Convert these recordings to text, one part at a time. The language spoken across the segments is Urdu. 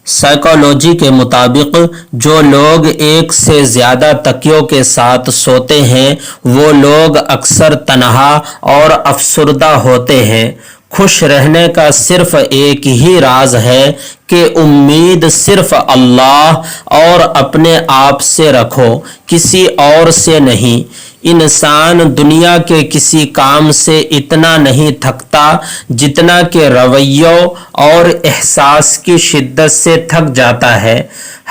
سائیکالوجی کے مطابق جو لوگ ایک سے زیادہ تکیوں کے ساتھ سوتے ہیں وہ لوگ اکثر تنہا اور افسردہ ہوتے ہیں۔ خوش رہنے کا صرف ایک ہی راز ہے کہ امید صرف اللہ اور اپنے آپ سے رکھو، کسی اور سے نہیں۔ انسان دنیا کے کسی کام سے اتنا نہیں تھکتا جتنا کہ رویوں اور احساس کی شدت سے تھک جاتا ہے۔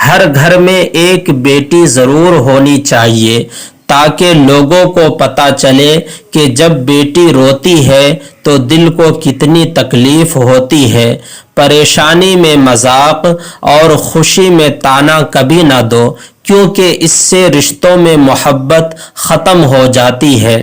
ہر گھر میں ایک بیٹی ضرور ہونی چاہیے تاکہ لوگوں کو پتہ چلے کہ جب بیٹی روتی ہے تو دل کو کتنی تکلیف ہوتی ہے۔ پریشانی میں مذاق اور خوشی میں طعنہ کبھی نہ دو، کیونکہ اس سے رشتوں میں محبت ختم ہو جاتی ہے۔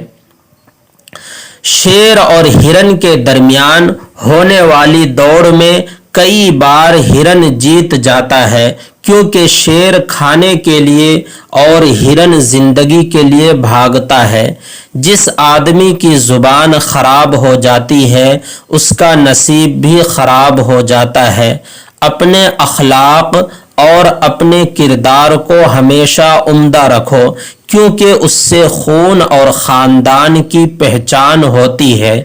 شیر اور ہرن کے درمیان ہونے والی دوڑ میں کئی بار ہرن جیت جاتا ہے، کیونکہ شیر کھانے کے لیے اور ہرن زندگی کے لیے بھاگتا ہے۔ جس آدمی کی زبان خراب ہو جاتی ہے اس کا نصیب بھی خراب ہو جاتا ہے۔ اپنے اخلاق اور اپنے کردار کو ہمیشہ عمدہ رکھو، کیونکہ اس سے خون اور خاندان کی پہچان ہوتی ہے۔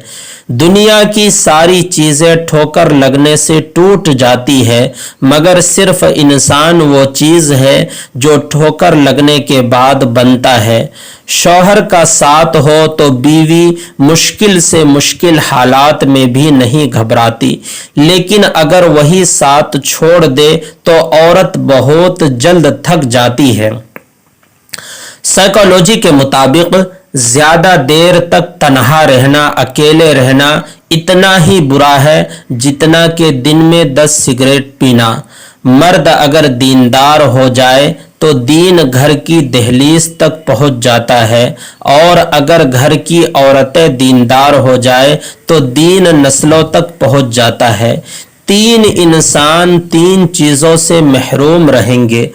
دنیا کی ساری چیزیں ٹھوکر لگنے سے ٹوٹ جاتی ہے، مگر صرف انسان وہ چیز ہے جو ٹھوکر لگنے کے بعد بنتا ہے۔ شوہر کا ساتھ ہو تو بیوی مشکل سے مشکل حالات میں بھی نہیں گھبراتی، لیکن اگر وہی ساتھ چھوڑ دے تو عورت بہت جلد تھک جاتی ہے۔ سائیکالوجی کے مطابق زیادہ دیر تک تنہا رہنا، اکیلے رہنا اتنا ہی برا ہے جتنا کہ دن میں 10 سگریٹ پینا۔ مرد اگر دیندار ہو جائے تو دین گھر کی دہلیز تک پہنچ جاتا ہے، اور اگر گھر کی عورتیں دیندار ہو جائے تو دین نسلوں تک پہنچ جاتا ہے۔ 3 انسان 3 چیزوں سے محروم رہیں گے: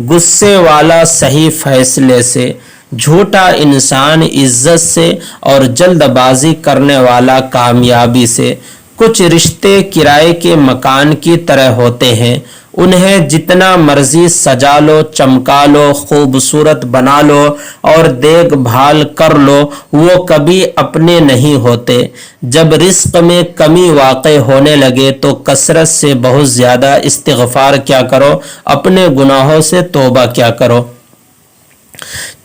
غصے والا صحیح فیصلے سے، جھوٹا انسان عزت سے، اور جلد بازی کرنے والا کامیابی سے۔ کچھ رشتے کرائے کے مکان کی طرح ہوتے ہیں، انہیں جتنا مرضی سجا لو، چمکا لو، خوبصورت بنا لو اور دیکھ بھال کر لو، وہ کبھی اپنے نہیں ہوتے۔ جب رزق میں کمی واقع ہونے لگے تو کثرت سے بہت زیادہ استغفار کیا کرو، اپنے گناہوں سے توبہ کیا کرو۔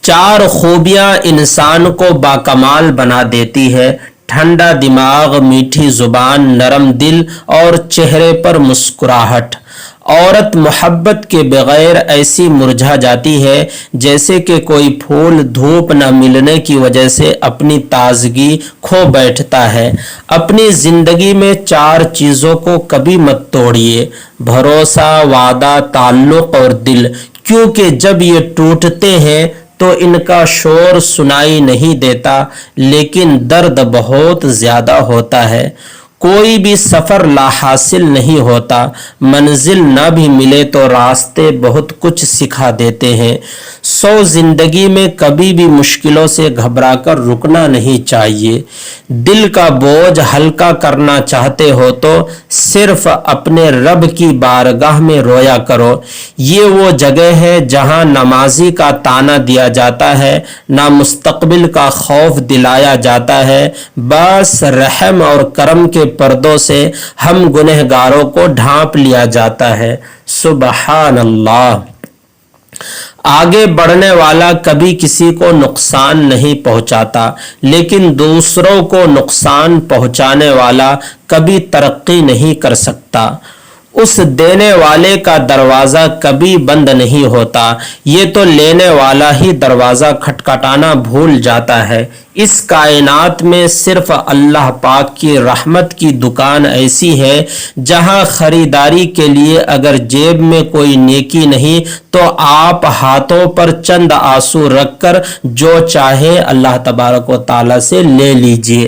4 خوبیاں انسان کو باکمال بنا دیتی ہے: ٹھنڈا دماغ، میٹھی زبان، نرم دل اور چہرے پر مسکراہٹ۔ عورت محبت کے بغیر ایسی مرجھا جاتی ہے جیسے کہ کوئی پھول دھوپ نہ ملنے کی وجہ سے اپنی تازگی کھو بیٹھتا ہے۔ اپنی زندگی میں 4 چیزوں کو کبھی مت توڑیے: بھروسہ، وعدہ، تعلق اور دل، کیونکہ جب یہ ٹوٹتے ہیں تو ان کا شور سنائی نہیں دیتا، لیکن درد بہت زیادہ ہوتا ہے۔ کوئی بھی سفر لا حاصل نہیں ہوتا، منزل نہ بھی ملے تو راستے بہت کچھ سکھا دیتے ہیں۔ زندگی میں کبھی بھی مشکلوں سے گھبرا کر رکنا نہیں چاہیے۔ دل کا بوجھ ہلکا کرنا چاہتے ہو تو صرف اپنے رب کی بارگاہ میں رویا کرو۔ یہ وہ جگہ ہے جہاں نمازی کا طعنہ دیا جاتا ہے، نہ مستقبل کا خوف دلایا جاتا ہے، بس رحم اور کرم کے پردوں سے ہم گنہگاروں کو ڈھانپ لیا جاتا ہے۔ سبحان اللہ۔ آگے بڑھنے والا کبھی کسی کو نقصان نہیں پہنچاتا، لیکن دوسروں کو نقصان پہنچانے والا کبھی ترقی نہیں کر سکتا۔ اس دینے والے کا دروازہ کبھی بند نہیں ہوتا، یہ تو لینے والا ہی دروازہ کھٹکھٹانا بھول جاتا ہے۔ اس کائنات میں صرف اللہ پاک کی رحمت کی دکان ایسی ہے جہاں خریداری کے لیے اگر جیب میں کوئی نیکی نہیں تو آپ ہاتھوں پر چند آنسو رکھ کر جو چاہے اللہ تبارک و تعالی سے لے لیجئے۔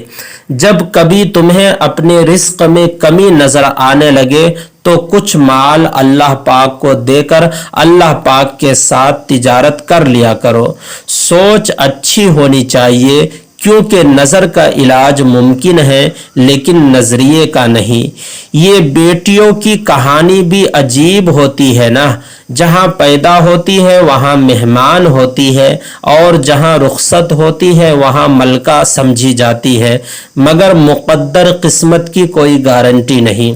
جب کبھی تمہیں اپنے رزق میں کمی نظر آنے لگے تو کچھ مال اللہ پاک کو دے کر اللہ پاک کے ساتھ تجارت کر لیا کرو۔ سوچ اچھی ہونی چاہیے، کیونکہ نظر کا علاج ممکن ہے لیکن نظریے کا نہیں۔ یہ بیٹیوں کی کہانی بھی عجیب ہوتی ہے نا، جہاں پیدا ہوتی ہے وہاں مہمان ہوتی ہے، اور جہاں رخصت ہوتی ہے وہاں ملکہ سمجھی جاتی ہے، مگر مقدر قسمت کی کوئی گارنٹی نہیں۔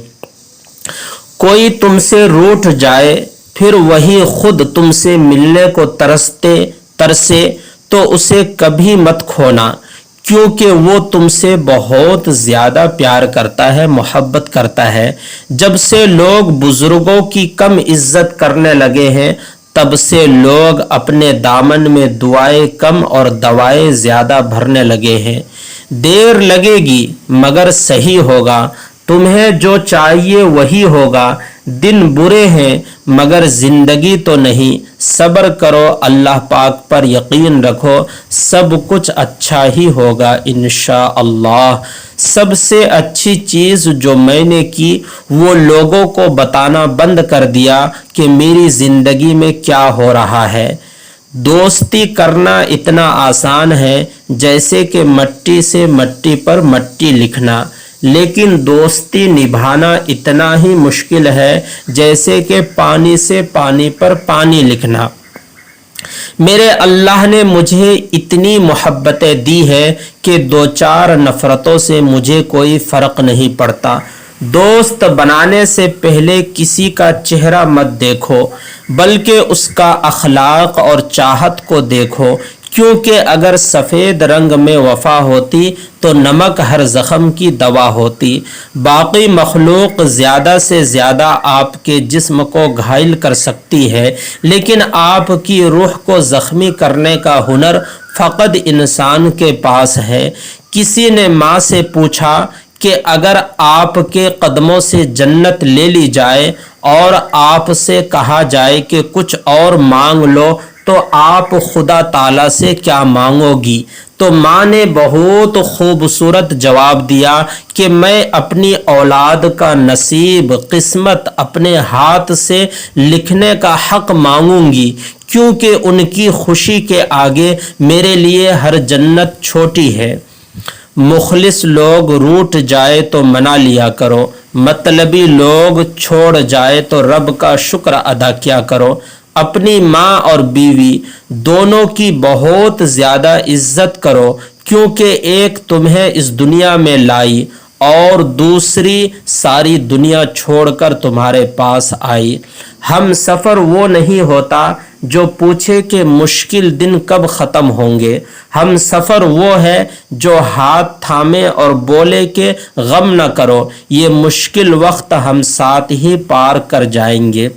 کوئی تم سے روٹھ جائے پھر وہی خود تم سے ملنے کو ترسے تو اسے کبھی مت کھونا، کیونکہ وہ تم سے بہت زیادہ پیار کرتا ہے، محبت کرتا ہے۔ جب سے لوگ بزرگوں کی کم عزت کرنے لگے ہیں تب سے لوگ اپنے دامن میں دعائیں کم اور دوائیں زیادہ بھرنے لگے ہیں۔ دیر لگے گی مگر صحیح ہوگا، تمہیں جو چاہیے وہی ہوگا۔ دن برے ہیں مگر زندگی تو نہیں، صبر کرو، اللہ پاک پر یقین رکھو، سب کچھ اچھا ہی ہوگا انشاءاللہ۔ سب سے اچھی چیز جو میں نے کی وہ لوگوں کو بتانا بند کر دیا کہ میری زندگی میں کیا ہو رہا ہے۔ دوستی کرنا اتنا آسان ہے جیسے کہ مٹی سے مٹی پر مٹی لکھنا، لیکن دوستی نبھانا اتنا ہی مشکل ہے جیسے کہ پانی سے پانی پر پانی لکھنا۔ میرے اللہ نے مجھے اتنی محبتیں دی ہے کہ دو چار نفرتوں سے مجھے کوئی فرق نہیں پڑتا۔ دوست بنانے سے پہلے کسی کا چہرہ مت دیکھو بلکہ اس کا اخلاق اور چاہت کو دیکھو، کیونکہ اگر سفید رنگ میں وفا ہوتی تو نمک ہر زخم کی دوا ہوتی۔ باقی مخلوق زیادہ سے زیادہ آپ کے جسم کو گھائل کر سکتی ہے، لیکن آپ کی روح کو زخمی کرنے کا ہنر فقط انسان کے پاس ہے۔ کسی نے ماں سے پوچھا کہ اگر آپ کے قدموں سے جنت لے لی جائے اور آپ سے کہا جائے کہ کچھ اور مانگ لو تو آپ خدا تعالیٰ سے کیا مانگو گی؟ تو ماں نے بہت خوبصورت جواب دیا کہ میں اپنی اولاد کا نصیب، قسمت اپنے ہاتھ سے لکھنے کا حق مانگوں گی، کیونکہ ان کی خوشی کے آگے میرے لیے ہر جنت چھوٹی ہے۔ مخلص لوگ روٹھ جائے تو منا لیا کرو، مطلبی لوگ چھوڑ جائے تو رب کا شکر ادا کیا کرو۔ اپنی ماں اور بیوی دونوں کی بہت زیادہ عزت کرو، کیونکہ ایک تمہیں اس دنیا میں لائی اور دوسری ساری دنیا چھوڑ کر تمہارے پاس آئی۔ ہم سفر وہ نہیں ہوتا جو پوچھے کہ مشکل دن کب ختم ہوں گے، ہم سفر وہ ہے جو ہاتھ تھامے اور بولے کہ غم نہ کرو، یہ مشکل وقت ہم ساتھ ہی پار کر جائیں گے۔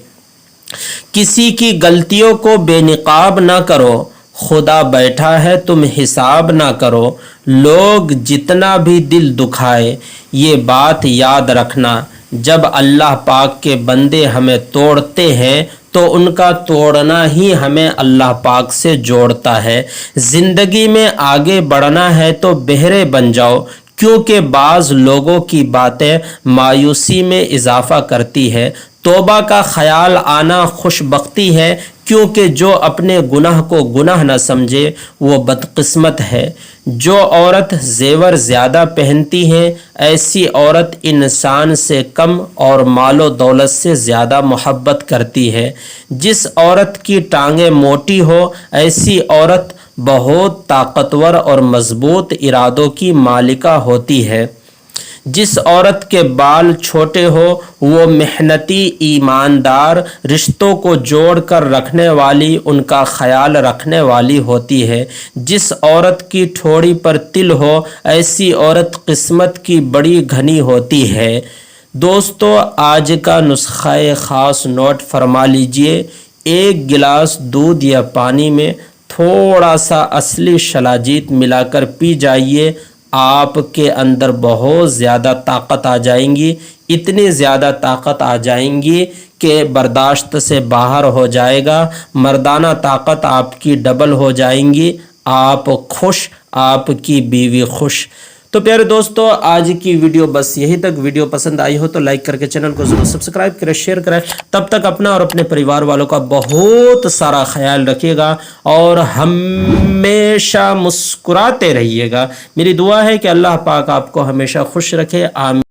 کسی کی غلطیوں کو بے نقاب نہ کرو، خدا بیٹھا ہے تم حساب نہ کرو۔ لوگ جتنا بھی دل دکھائے یہ بات یاد رکھنا، جب اللہ پاک کے بندے ہمیں توڑتے ہیں تو ان کا توڑنا ہی ہمیں اللہ پاک سے جوڑتا ہے۔ زندگی میں آگے بڑھنا ہے تو بہرے بن جاؤ، کیونکہ بعض لوگوں کی باتیں مایوسی میں اضافہ کرتی ہے۔ توبہ کا خیال آنا خوش بختی ہے، کیونکہ جو اپنے گناہ کو گناہ نہ سمجھے وہ بدقسمت ہے۔ جو عورت زیور زیادہ پہنتی ہے ایسی عورت انسان سے کم اور مال و دولت سے زیادہ محبت کرتی ہے۔ جس عورت کی ٹانگیں موٹی ہو ایسی عورت بہت طاقتور اور مضبوط ارادوں کی مالکہ ہوتی ہے۔ جس عورت کے بال چھوٹے ہو وہ محنتی، ایماندار، رشتوں کو جوڑ کر رکھنے والی، ان کا خیال رکھنے والی ہوتی ہے۔ جس عورت کی ٹھوڑی پر تل ہو ایسی عورت قسمت کی بڑی گھنی ہوتی ہے۔ دوستو، آج کا نسخہ خاص نوٹ فرما لیجئے۔ ایک گلاس دودھ یا پانی میں تھوڑا سا اصلی شلاجیت ملا کر پی جائیے، آپ کے اندر بہت زیادہ طاقت آ جائیں گی، اتنی زیادہ طاقت آ جائیں گی کہ برداشت سے باہر ہو جائے گا۔ مردانہ طاقت آپ کی ڈبل ہو جائیں گی، آپ خوش، آپ کی بیوی خوش۔ تو پیارے دوستو آج کی ویڈیو بس یہی تک. ویڈیو پسند آئی ہو تو لائک کر کے چینل کو ضرور سبسکرائب کریں, شیئر کریں. تب تک اپنا اور اپنے پریوار والوں کا بہت سارا خیال رکھیے گا اور ہمیشہ مسکراتے رہیے گا. میری دعا ہے کہ اللہ پاک آپ کو ہمیشہ خوش رکھے. آمین.